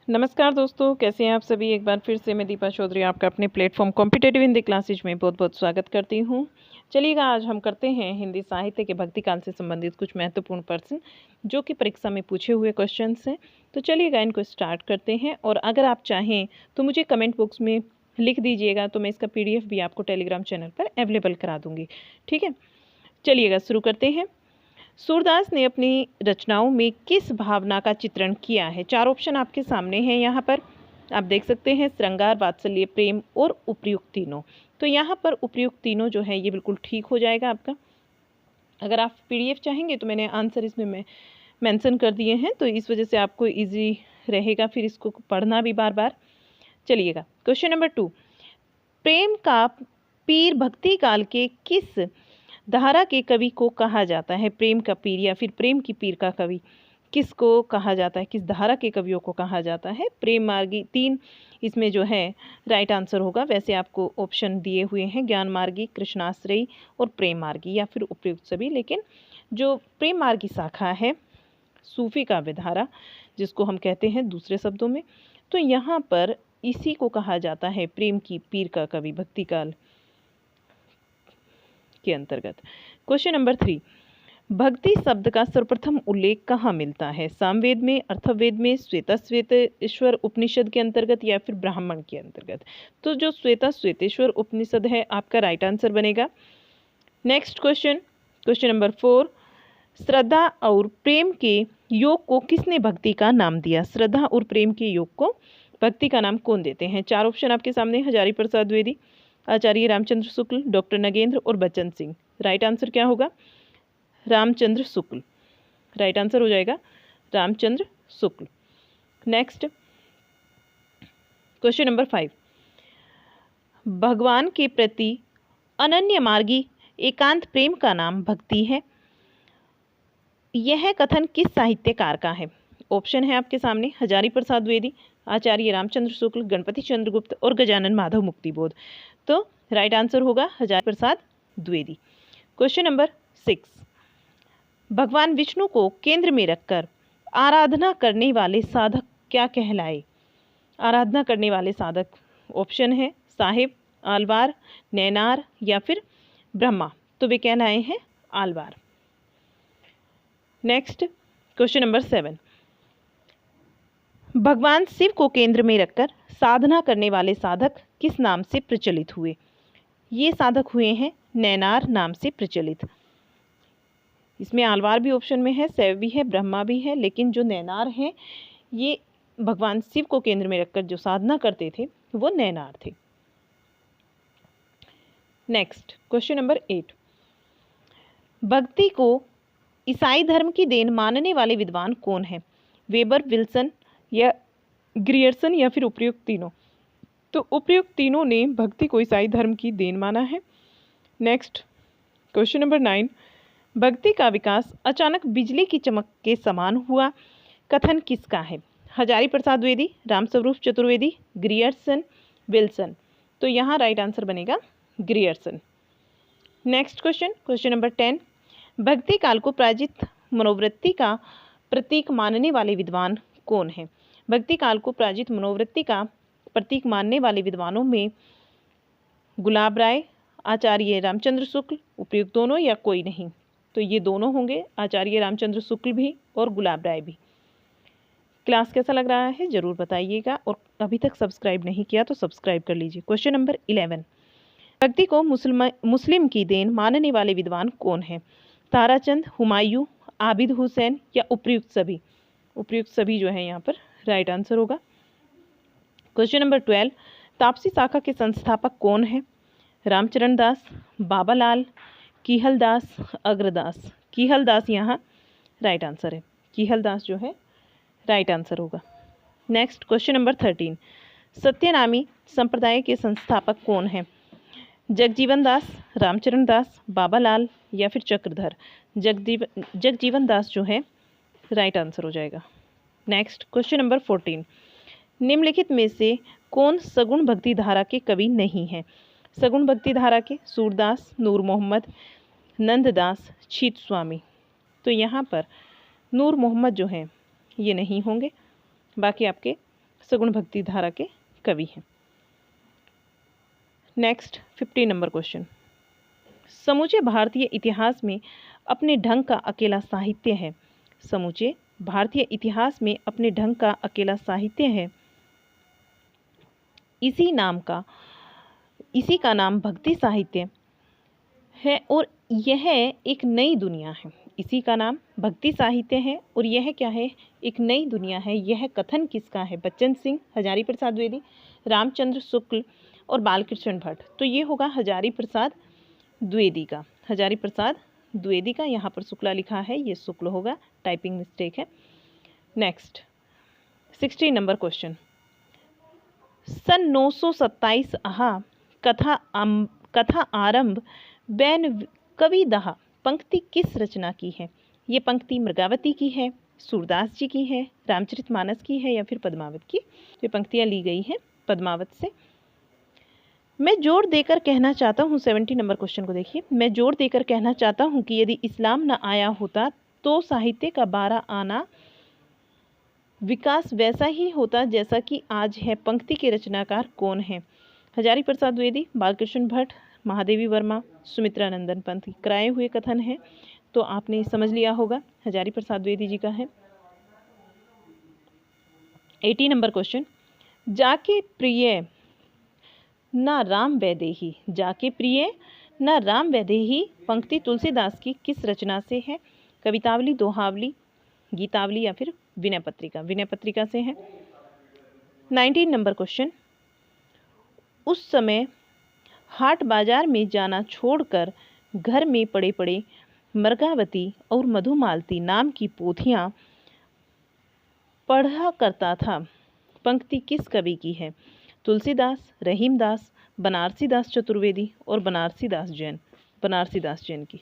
नमस्कार दोस्तों, कैसे हैं आप सभी। एक बार फिर से मैं दीपा चौधरी आपका अपने प्लेटफॉर्म कॉम्पिटेटिव हिंदी क्लासेज में बहुत बहुत स्वागत करती हूं। चलिएगा, आज हम करते हैं हिंदी साहित्य के भक्ति काल से संबंधित कुछ महत्वपूर्ण प्रश्न जो कि परीक्षा में पूछे हुए क्वेश्चंस हैं। तो चलिएगा, इनको स्टार्ट करते हैं। और अगर आप चाहें तो मुझे कमेंट बॉक्स में लिख दीजिएगा, तो मैं इसका PDF भी आपको टेलीग्राम चैनल पर अवेलेबल करा दूँगी। ठीक है, चलिएगा शुरू करते हैं। सूरदास ने अपनी रचनाओं में किस भावना का चित्रण किया है? चार ऑप्शन आपके सामने हैं यहाँ पर, आप देख सकते हैं। श्रृंगार, वात्सल्य, प्रेम और उपयुक्त तीनों। तो यहाँ पर उपयुक्त तीनों जो है ये बिल्कुल ठीक हो जाएगा आपका। अगर आप PDF चाहेंगे तो मैंने आंसर इसमें मैं मेंशन कर दिए हैं, तो इस वजह से आपको इजी रहेगा फिर इसको पढ़ना भी बार बार। चलिएगा, क्वेश्चन नंबर 2। प्रेम का पीर भक्ति काल के किस धारा के कवि को कहा जाता है? प्रेम का पीर या फिर प्रेम की पीर का कवि किसको कहा जाता है? किस धारा के कवियों को कहा जाता है? प्रेम मार्गी। 3 इसमें जो है राइट आंसर होगा। वैसे आपको ऑप्शन दिए हुए हैं, ज्ञान मार्गी, कृष्णाश्रयी और प्रेम मार्गी या फिर उपयुक्त सभी। लेकिन जो प्रेम मार्गी शाखा है, सूफी काव्य धारा जिसको हम कहते हैं दूसरे शब्दों में, तो यहाँ पर इसी को कहा जाता है प्रेम की पीर का कवि भक्ति काल के अंतर्गत। Question number 3। भक्ति शब्द का सर्वप्रथम उल्लेख कहाँ मिलता है? सामवेद में, अथर्ववेद में, श्वेतेश्वर उपनिषद के अंतर्गत या फिर ब्राह्मण के अंतर्गत? तो जो श्वेतेश्वर उपनिषद है आपका राइट आंसर बनेगा। Next question, question number 4। श्रद्धा और प्रेम के योग को किसने भक्ति का नाम दिया? श्रद्धा और प्रेम के योग को भक्ति का नाम कौन देते हैं? चार ऑप्शन आपके सामने, हजारी प्रसाद द्विवेदी, आचार्य रामचंद्र शुक्ल, डॉक्टर नगेंद्र और बच्चन सिंह। राइट आंसर क्या होगा? रामचंद्र शुक्ल। राइट आंसर हो जाएगा Ramchandra Shukla. Next, question number 5। भगवान के प्रति अनन्य मार्गी एकांत प्रेम का नाम भक्ति है। यह कथन किस साहित्यकार का है? ऑप्शन है आपके सामने, हजारी प्रसाद द्विवेदी, आचार्य रामचंद्र शुक्ल, गणपति चंद्रगुप्त और गजानन माधव मुक्तिबोध। तो राइट आंसर होगा हजारी प्रसाद द्विवेदी। Question number 6। भगवान विष्णु को केंद्र में रखकर आराधना करने वाले साधक क्या कहलाए? आराधना करने वाले साधक, ऑप्शन है साहिब, आलवार, नैनार या फिर ब्रह्मा। तो वे कहलाए हैं आलवार। Next, question number 7। भगवान शिव को केंद्र में रखकर साधना करने वाले साधक किस नाम से प्रचलित हुए? ये साधक हुए हैं नैनार नाम से प्रचलित। इसमें आलवार भी ऑप्शन में है, शैव भी है, ब्रह्मा भी है, लेकिन जो नैनार हैं ये भगवान शिव को केंद्र में रखकर जो साधना करते थे वो नैनार थे। Next, question number 8। भक्ति को ईसाई धर्म की देन मानने वाले विद्वान कौन है? वेबर, विल्सन या ग्रियर्सन या फिर उपयुक्त तीनों? तो उपयुक्त तीनों ने भक्ति को ईसाई धर्म की देन माना है। Next, question number 9। भक्ति का विकास अचानक बिजली की चमक के समान हुआ कथन किसका है? Hazari Prasad Dwivedi, Ramswaroop Chaturvedi, Grierson, Wilson. तो यहाँ राइट आंसर बनेगा Grierson. Next question, question number 10। भक्ति काल को प्रायजित मनोवृत्ति का प्रतीक मानने वाले विद्वान कौन है? भक्ति काल को प्रायजित मनोवृत्ति का प्रतीक मानने वाले विद्वानों में गुलाब राय, आचार्य रामचंद्र शुक्ल, उपयुक्त दोनों या कोई नहीं? तो ये दोनों होंगे, आचार्य रामचंद्र शुक्ल भी और गुलाब राय भी। क्लास कैसा लग रहा है ज़रूर बताइएगा, और अभी तक सब्सक्राइब नहीं किया तो सब्सक्राइब कर लीजिए। Question number 11। भक्ति को मुस्लिम की देन मानने वाले विद्वान कौन है? ताराचंद, हुमायूं, आबिद हुसैन या उपयुक्त सभी? उपयुक्त सभी जो है यहाँ पर राइट आंसर होगा। Question number 12। तापसी शाखा के संस्थापक कौन है? रामचरण दास, बाबालाल, किहलदास, अग्रदास। किहलदास यहाँ राइट आंसर है, किहलदास जो है राइट आंसर होगा। Next, question number 13। सत्यनामी संप्रदाय के संस्थापक कौन है? जगजीवन दास, रामचरण दास, बाबालाल या फिर चक्रधर? जगजीवन दास जो है राइट आंसर हो जाएगा। Next, question number 14। निम्नलिखित में से कौन सगुण भक्ति धारा के कवि नहीं है? सगुण भक्ति धारा के सूरदास, नूर मोहम्मद, नंददास, छीत स्वामी। तो यहाँ पर नूर मोहम्मद जो हैं ये नहीं होंगे, बाकी आपके सगुण भक्ति धारा के कवि हैं। नेक्स्ट 15 नंबर क्वेश्चन, समूचे भारतीय इतिहास में अपने ढंग का अकेला साहित्य है। समूचे भारतीय इतिहास में अपने ढंग का अकेला साहित्य है। इसी का नाम भक्ति साहित्य है और यह एक नई दुनिया है। इसी का नाम भक्ति साहित्य है और यह क्या है, एक नई दुनिया है। यह कथन किसका है? बच्चन सिंह, हजारी प्रसाद द्विवेदी, रामचंद्र शुक्ल और बालकृष्ण भट्ट। तो ये होगा हजारी प्रसाद द्विवेदी का। हजारी प्रसाद द्विवेदी का, यहाँ पर शुक्ला लिखा है, ये शुक्ल होगा, टाइपिंग मिस्टेक है। नेक्स्ट 16 नंबर क्वेश्चन, सन 927 कथा आरंभ बैन कवि दहा पंक्ति किस रचना की है? ये पंक्ति मृगावती की है, सूरदास जी की है, रामचरितमानस की है या फिर पद्मावत की? ये पंक्तियां ली गई हैं पद्मावत से। मैं जोर देकर कहना चाहता हूँ, 70 नंबर क्वेश्चन को देखिए, मैं जोर देकर कहना चाहता हूँ कि यदि इस्लाम न आया होता तो साहित्य का 12 आना विकास वैसा ही होता जैसा कि आज है। पंक्ति के रचनाकार कौन है? हजारी प्रसाद द्विवेदी, बालकृष्ण भट्ट, महादेवी वर्मा, सुमित्रा नंदन पंत। कराए हुए कथन है तो आपने समझ लिया होगा, हजारी प्रसाद द्विवेदी जी का है। 80 नंबर क्वेश्चन, जाके प्रिय ना राम वैदेही, जाके प्रिय ना राम वैदेही पंक्ति तुलसीदास की किस रचना से है? कवितावली, दोहावली, गीतावली या फिर विनय पत्रिका? विनय पत्रिका से है। 19 नंबर क्वेश्चन, उस समय हाट बाजार में जाना छोड़कर घर में पड़े पड़े मृगावती और मधुमालती नाम की पोथियां पढ़ा करता था। पंक्ति किस कवि की है? तुलसीदास, रहीमदास, बनारसी दास चतुर्वेदी और बनारसी दास जैन की।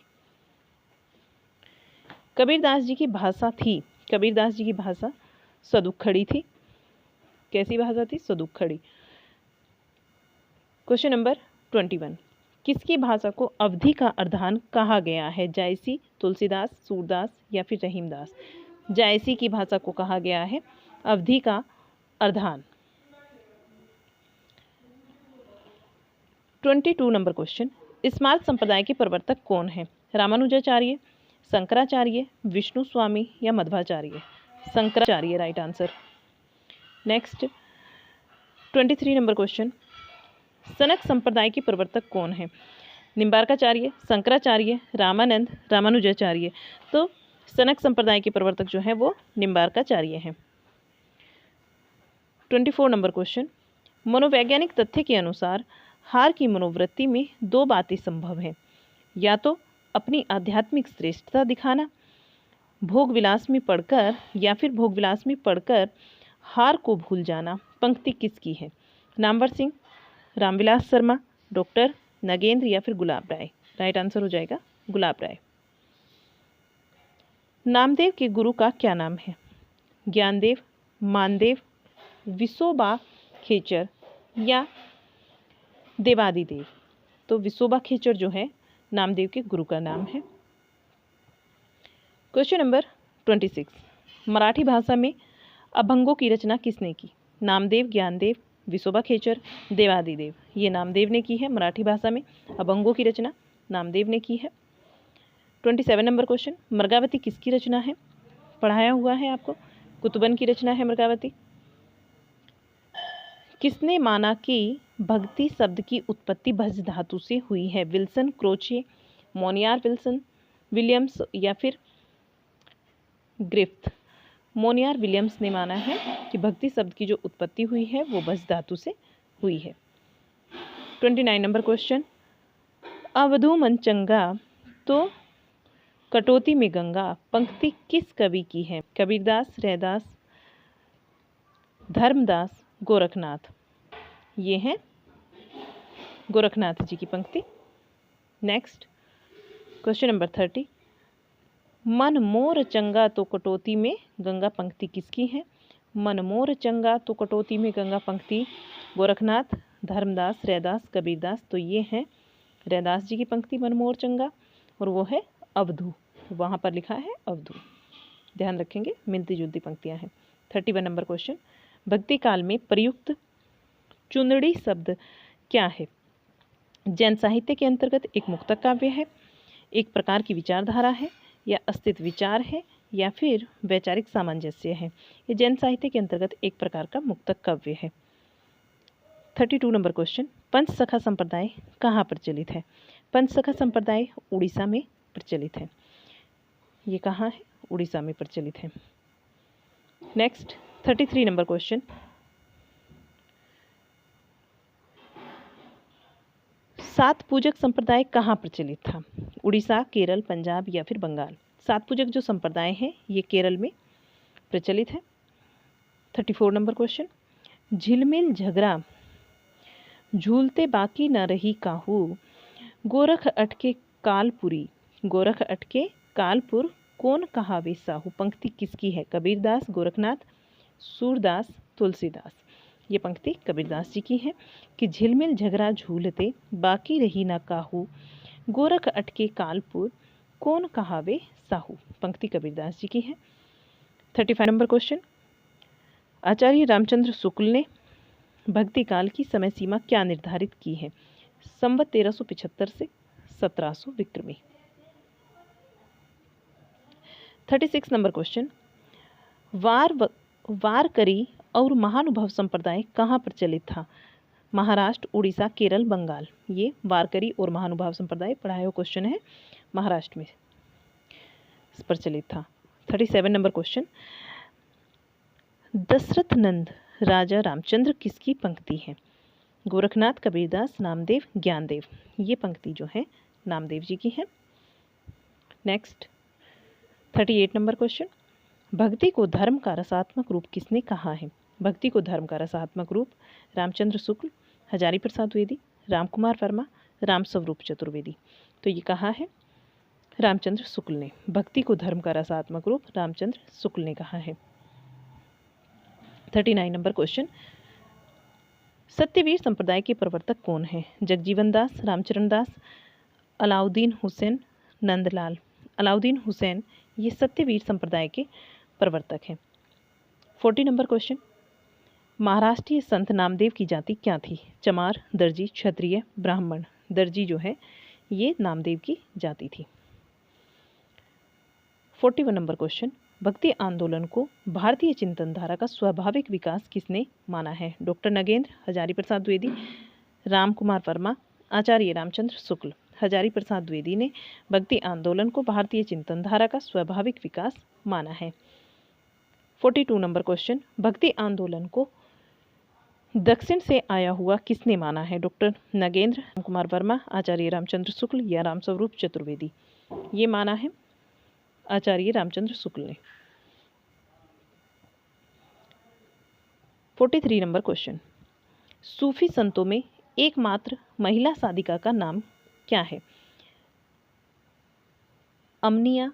कबीरदास जी की भाषा थी, कबीरदास जी की भाषा सदुक्खड़ी थी। कैसी भाषा थी? सदुक्खड़ी। क्वेश्चन नंबर 21, किसकी भाषा को अवधी का अर्धान कहा गया है? जायसी, तुलसीदास, सूरदास या फिर रहीमदास? जायसी की भाषा को कहा गया है अवधी का अर्धान। 22 नंबर क्वेश्चन, स्मार्त संप्रदाय के प्रवर्तक कौन है? रामानुजाचार्य, शंकराचार्य, विष्णु स्वामी या Madhvacharya? Shankaracharya right answer. Next 23 number question, सनक संप्रदाय के प्रवर्तक कौन है? निम्बार्काचार्य, शंकराचार्य, रामानंद, रामानुजाचार्य? तो सनक संप्रदाय के प्रवर्तक जो है वो निम्बार्काचार्य हैं। 24 नंबर क्वेश्चन, मनोवैज्ञानिक तथ्य के अनुसार हार की मनोवृत्ति में 2 बातें संभव हैं, या तो अपनी आध्यात्मिक श्रेष्ठता दिखाना भोग विलास में पढ़कर, या फिर भोग विलास में पढ़कर हार को भूल जाना। पंक्ति किसकी है? नामवर सिंह, रामविलास शर्मा, डॉक्टर नगेंद्र या फिर गुलाब राय? राइट आंसर हो जाएगा गुलाब राय। नामदेव के गुरु का क्या नाम है? ज्ञानदेव, मानदेव, विसोबा खेचर या देवादिदेव? तो विसोबा खेचर जो है नामदेव के गुरु का नाम है। क्वेश्चन नंबर 26, मराठी भाषा में अभंगों की रचना किसने की? नामदेव, ज्ञानदेव, विसोबा खेचर, देवादिदेव? ये नामदेव ने की है। मराठी भाषा में अभंगों की रचना नामदेव ने की है। 27 नंबर क्वेश्चन, मृगावती किसकी रचना है? पढ़ाया हुआ है आपको, कुतुबन की रचना है मृगावती। किसने माना कि भक्ति शब्द की उत्पत्ति भज धातु से हुई है? विल्सन, क्रोचे, मोनियार विलियम्स या फिर ग्रिफ्थ? मोनियार विलियम्स ने माना है कि भक्ति शब्द की जो उत्पत्ति हुई है वो भज धातु से हुई है। 29 नंबर क्वेश्चन, अवधू मन चंगा तो कटौती में गंगा पंक्ति किस कवि की है? कबीरदास, रैदास, धर्मदास, गोरखनाथ? ये है गोरखनाथ जी की पंक्ति। नेक्स्ट क्वेश्चन नंबर 30, मन मोर चंगा तो कटौती में गंगा पंक्ति किसकी है? मन मोर चंगा तो कटौती में गंगा पंक्ति गोरखनाथ, धर्मदास, रैदास, कबीरदास? तो ये है रैदास जी की पंक्ति मन मोर चंगा, और वो है अवधू, वहाँ पर लिखा है अवधू। ध्यान रखेंगे, मिलती जुलती पंक्तियाँ हैं। 31 नंबर क्वेश्चन, भक्ति काल में प्रयुक्त चुंदड़ी शब्द क्या है? जैन साहित्य के अंतर्गत एक मुक्तक काव्य है, एक प्रकार की विचारधारा है, या अस्तित्व विचार है, या फिर वैचारिक सामंजस्य है। ये जैन साहित्य के अंतर्गत एक प्रकार का मुक्तक काव्य है। 32 नंबर क्वेश्चन, पंचसखा संप्रदाय कहाँ प्रचलित है? पंचसखा संप्रदाय उड़ीसा में प्रचलित है। ये कहाँ है? उड़ीसा में प्रचलित है। नेक्स्ट 33 नंबर क्वेश्चन, सात पूजक संप्रदाय कहाँ प्रचलित था? उड़ीसा, केरल, पंजाब या फिर बंगाल? सात पूजक जो संप्रदाय है ये केरल में प्रचलित है। 34 नंबर क्वेश्चन, झिलमिल झगड़ा झूलते बाकी न रही काहू, गोरख अटके कालपुरी, गोरख अटके कालपुर कौन कहावे साहू? पंक्ति किसकी है? कबीरदास, गोरखनाथ, सूरदास, तुलसीदास। ये पंक्ति कबीरदास जी की है कि झिलमिल झगड़ा झूलते बाकी रही न काहू, गोरख अटके कालपुर कौन कहावे साहू। पंक्ति कबीरदास जी की है। 35 नंबर क्वेश्चन, आचार्य रामचंद्र शुक्ल ने भक्ति काल की समय सीमा क्या निर्धारित की है? संवत 1375 से 1700 विक्रमी। 36 नंबर क्वेश्चन, वारकरी और महानुभव संप्रदाय कहाँ प्रचलित था? महाराष्ट्र, उड़ीसा, केरल, बंगाल। ये वारकरी और महानुभाव संप्रदाय पढ़ाया हुआ क्वेश्चन है, महाराष्ट्र में प्रचलित था। 37 नंबर क्वेश्चन, दशरथ नंद राजा रामचंद्र किसकी पंक्ति है? गोरखनाथ, कबीरदास, नामदेव, ज्ञानदेव। ये पंक्ति जो है नामदेव जी की है। नेक्स्ट 38 नंबर क्वेश्चन, भक्ति को धर्म का रसात्मक रूप किसने कहा है? भक्ति को धर्म का रसात्मक रूप रामचंद्र शुक्ल, हजारी प्रसाद द्विवेदी, रामकुमार वर्मा, रामस्वरूप चतुर्वेदी। तो ये कहा है रामचंद्र शुक्ल ने। भक्ति को धर्म का रसात्मक रूप रामचंद्र शुक्ल ने कहा है। 39 नंबर क्वेश्चन, सत्यवीर संप्रदाय के प्रवर्तक कौन है? जगजीवन दास, रामचरण दास, अलाउद्दीन हुसैन, नंदलाल। अलाउद्दीन हुसैन ये सत्यवीर संप्रदाय के प्रवर्तक हैं। 40 नंबर क्वेश्चन, महाराष्ट्रीय संत नामदेव की जाति क्या थी? चमार, दर्जी, क्षत्रिय, ब्राह्मण। दर्जी जो है ये नामदेव की जाति थी। 41 नंबर क्वेश्चन, भक्ति आंदोलन को भारतीय चिंतन धारा का स्वाभाविक विकास किसने माना है? डॉक्टर नगेंद्र, हजारी प्रसाद द्विवेदी, रामकुमार वर्मा, आचार्य रामचंद्र शुक्ल। हजारी प्रसाद द्विवेदी ने भक्ति आंदोलन को भारतीय चिंतन धारा का स्वाभाविक विकास माना है। 42 नंबर क्वेश्चन, भक्ति आंदोलन को दक्षिण से आया हुआ किसने माना है? डॉक्टर नगेंद्र, रामकुमार वर्मा, आचार्य रामचंद्र शुक्ल या रामस्वरूप चतुर्वेदी। ये माना है आचार्य रामचंद्र शुक्ल ने। 43 नंबर क्वेश्चन, सूफी संतों में एकमात्र महिला साधिका का नाम क्या है? अमनिया,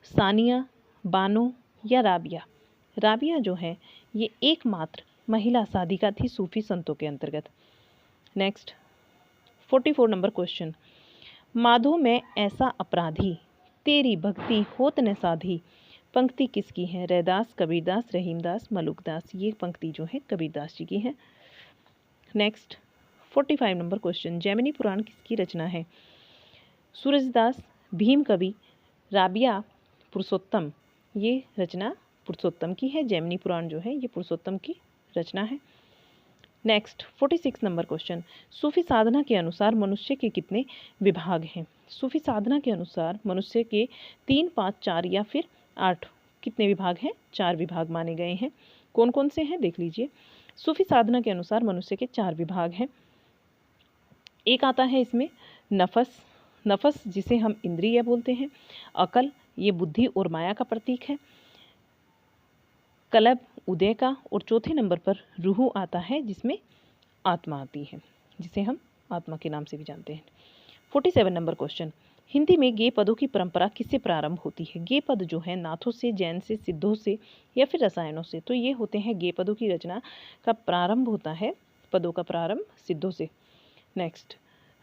सानिया, बानो या राबिया। राबिया जो है ये एकमात्र महिला साधिका थी सूफी संतों के अंतर्गत। नेक्स्ट 44 नंबर क्वेश्चन, माधो में ऐसा अपराधी तेरी भक्ति होत न साधी। पंक्ति किसकी है? रैदास, कबीरदास, रहीमदास, मलुकदास। ये पंक्ति जो है कबीरदास जी की है। नेक्स्ट 45 नंबर क्वेश्चन, जैमिनी पुराण किसकी रचना है? सूरजदास, भीम कवि, राबिया, पुरुषोत्तम। ये रचना पुरुषोत्तम की है। जैमिनी पुराण जो है ये पुरुषोत्तम की रचना है। नेक्स्ट 46 नंबर क्वेश्चन, सूफी साधना के अनुसार मनुष्य के कितने विभाग हैं? सूफी साधना के अनुसार मनुष्य के 3, 5, 4 या फिर 8 कितने विभाग हैं? 4 विभाग माने गए हैं। कौन कौन से हैं देख लीजिए। सूफी साधना के अनुसार मनुष्य के 4 विभाग हैं। एक आता है इसमें नफस। नफस जिसे हम इंद्रिय बोलते हैं। अकल ये बुद्धि और माया का प्रतीक है। कलब उदय का, और चौथे नंबर पर रूह आता है जिसमें आत्मा आती है, जिसे हम आत्मा के नाम से भी जानते हैं। 47 नंबर क्वेश्चन, हिंदी में गे पदों की परंपरा किससे प्रारंभ होती है? गे पद जो है नाथों से, जैन से, सिद्धों से या फिर रसायनों से। तो ये होते हैं गे पदों की रचना का प्रारंभ होता है, पदों का प्रारंभ सिद्धों से। नेक्स्ट,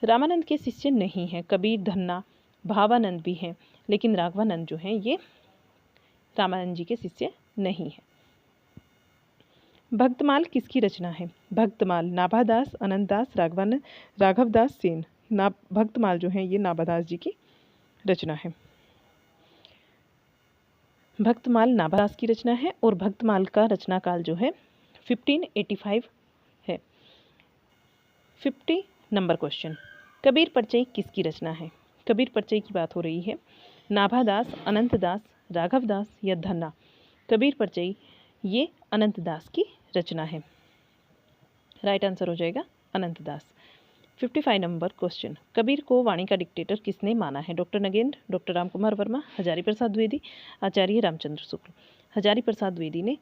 रामानंद के शिष्य नहीं हैं। कबीर, धन्ना, भावानंद भी हैं, लेकिन राघवानंद जो हैं ये रामानंद जी के शिष्य नहीं हैं। भक्तमाल किसकी रचना है? भक्तमाल नाभादास, अनंतदास, राघवदास सेन। भक्तमाल जो है ये नाभादास जी की रचना है। भक्तमाल नाभादास की रचना है और भक्तमाल का रचना काल जो है 1585 है। 50 नंबर क्वेश्चन, कबीर परचय किसकी रचना है? कबीर परचय की बात हो रही है। नाभादास, अनंतदास, राघवदास या धन्ना। कबीर परचय ये अनंतदास की रचना है। राइट आंसर हो जाएगा अनंतदास। 55 नंबर क्वेश्चन, कबीर को वाणी का डिक्टेटर किसने माना है? डॉक्टर नगेंद्र, डॉक्टर रामकुमार वर्मा, हजारी प्रसाद द्विवेदी, आचार्य रामचंद्र शुक्ल। हजारी प्रसाद द्विवेदी ने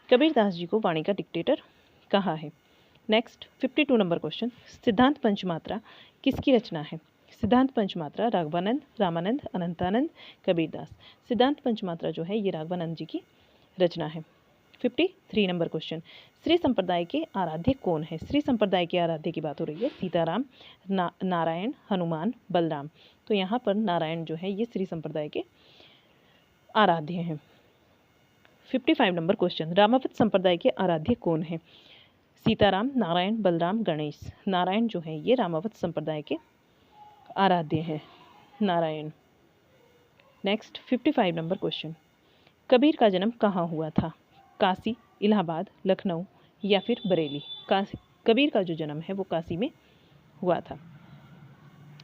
कबीरदास जी को वाणी का डिक्टेटर कहा है। नेक्स्ट 52 नंबर क्वेश्चन, सिद्धांत पंचमात्रा किसकी रचना है? सिद्धांत पंचमात्रा राघवानंद, रामानंद, अनंतानंद, कबीरदास। सिद्धांत पंचमात्रा जो है ये राघवानंद जी की रचना है। 53 नंबर क्वेश्चन, श्री संप्रदाय के आराध्य कौन है? श्री संप्रदाय के आराध्य की बात हो रही है। सीताराम, नारायण, हनुमान, बलराम। तो यहाँ पर नारायण जो है ये श्री संप्रदाय के आराध्य हैं। 55 नंबर क्वेश्चन, रामावत संप्रदाय के आराध्य कौन है? सीताराम, नारायण, बलराम, गणेश। नारायण जो है ये रामावत संप्रदाय के आराध्य हैं। Narayan. Next 55 number question, Kabir का जन्म कहाँ हुआ था? काशी, इलाहाबाद, लखनऊ या फिर बरेली। कबीर का जो जन्म है वो काशी में हुआ था।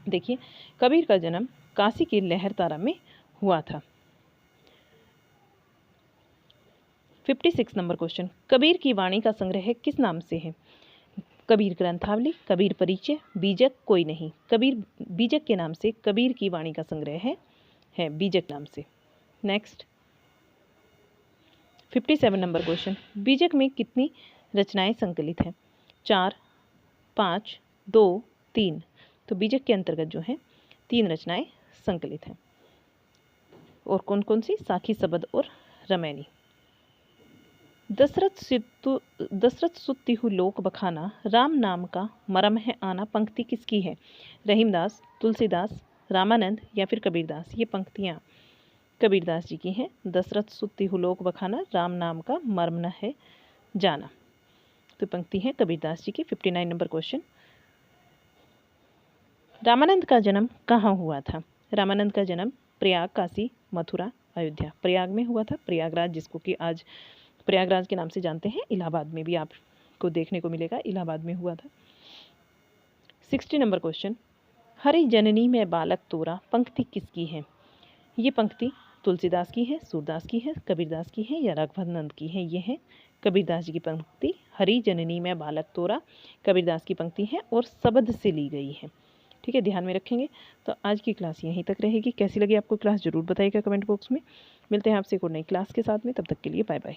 देखिए कबीर का जन्म काशी के लहरतारा में हुआ था। 56 नंबर क्वेश्चन, कबीर की वाणी का संग्रह किस नाम से है? कबीर ग्रंथावली, कबीर परिचय, बीजक, कोई नहीं। कबीर बीजक के नाम से कबीर की वाणी का संग्रह है बीजक नाम से। नेक्स्ट 57 नंबर क्वेश्चन, बीजक में कितनी रचनाएं संकलित हैं? 4, 5, 2, 3। तो बीजक के अंतर्गत जो है 3 रचनाएं संकलित हैं। और कौन कौन सी? साखी, सबद और रमैनी। दशरथ सुत्तिहु लोक बखाना, राम नाम का मरम है आना। पंक्ति किसकी है? रहीमदास, तुलसीदास, रामानंद या फिर कबीरदास। ये पंक्तियाँ कबीरदास जी की हैं। दशरथ सुत्तिहु लोक बखाना, राम नाम का मर्म न है जाना। तो पंक्ति है कबीरदास जी की। 59 नंबर क्वेश्चन, रामानंद का जन्म कहाँ हुआ था? रामानंद का जन्म प्रयाग, काशी, मथुरा, अयोध्या। प्रयाग में हुआ था, प्रयागराज जिसको कि आज प्रयागराज के नाम से जानते हैं। इलाहाबाद में भी आपको देखने को मिलेगा, इलाहाबाद में हुआ था। 60 नंबर क्वेश्चन, हरि जननी में बालक तोरा। पंक्ति किसकी है? ये पंक्ति तुलसीदास की है, सूरदास की है, कबीरदास की है या राघवानंद की है? ये है कबीरदास जी की पंक्ति। हरि जननी में बालक तोरा कबीरदास की पंक्ति है और शब्द से ली गई है। ठीक है, ध्यान में रखेंगे। तो आज की क्लास यहीं तक रहेगी। कैसी लगी आपको क्लास ज़रूर बताइएगा कमेंट बॉक्स में। मिलते हैं आपसे एक और नई क्लास के साथ में, तब तक के लिए बाय बाय।